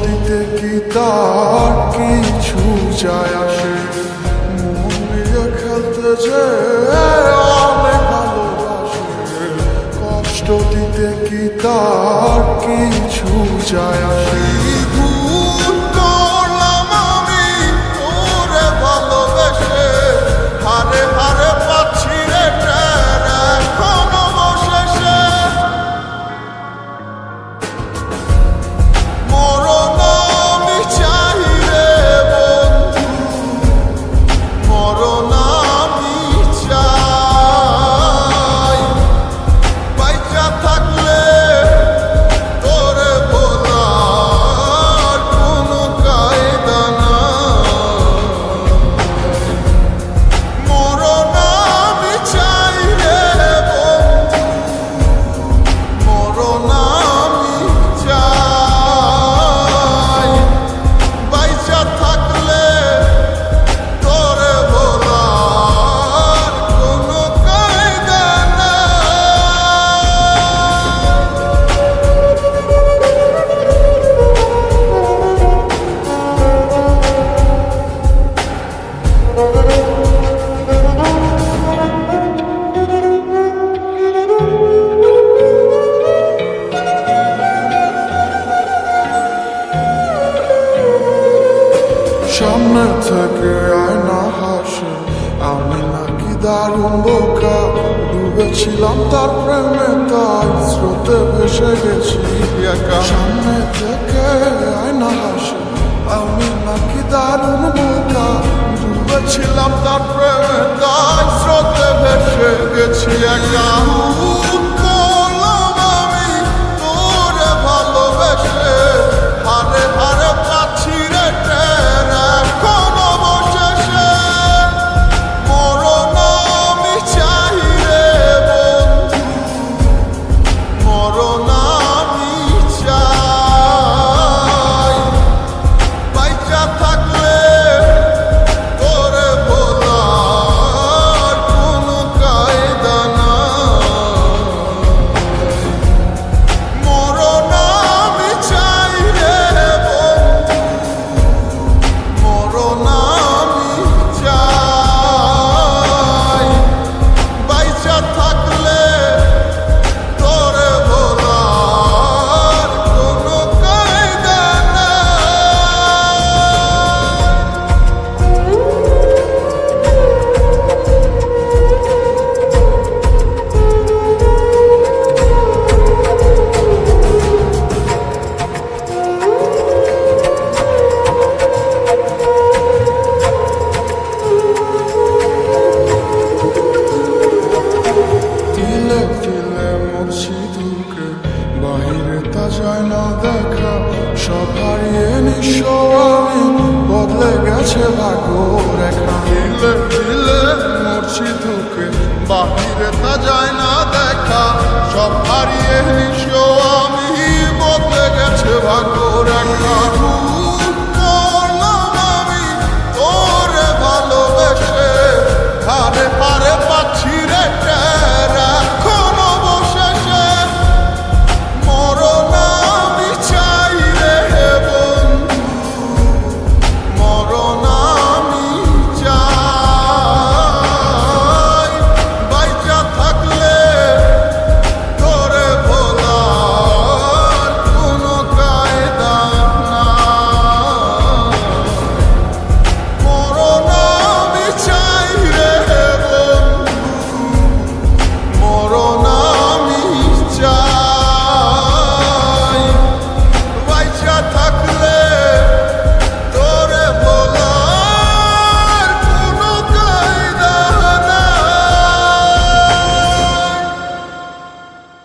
দিতে কি তার কিছু যায় আসে? মন নিয়ে খেলতে যে অনেক ভালোবাসে, কষ্ট দিতে কি তার কিছু যায় আসে? ভুল করলাম আমি তোরে ভালোবেসে, হারে হারে পাচ্ছি রে টের এখনো অবশেষে। মরণ আমি চাই রে বন্ধু, মরণ আমি চাই। বাইচা থাকলে তোরে ভোলার কোনো কায়দা নাই। মরণ আমি চাই রে বন্ধু, মরণ আমি চাই। বাইচা থাকলে তোরে ভোলার কোনো কায়দা সামনে থেকে আয়না হাসে, আমি নাকি দারুণ বোকা। ডুবেছিলাম তার প্রেমে, তাই স্রোতে ভেসে গেছি একা। সামনে থেকে আয়না হাসে, আমি নাকি দারুণ বোকা। ডুবেছিলাম তার প্রেমে, তাই স্রোতে ভেসে গেছি একা। করলাম আমি তোরে ভালোবেসে, হারে হারে পাচ্ছি রে টের এখনো অবশেষে। মরণ আমি চাই রে বন্ধু, মরণ আমি চাই। বাইচা থাকলে তোরে ভোলার কোনো কায়দা নাই। মরণ আমি চাই রে বন্ধু, মরণ আমি চাই। বাইচা থাকলে তোরে ভোলার কোনো কায়দা তিলে তিলে মরছি দুঃখে, বাহিরে তা যায় না দেখা। সব হারিয়ে নিঃস্ব আমি, বদলে গেছে ভাগ্য রেখা। তিলে তিলে মরছি দুঃখে, বাহিরে তা যায় না দেখা। সব হারিয়ে নিঃস্ব আমি, বদলে গেছে ভাগ্য রেখা।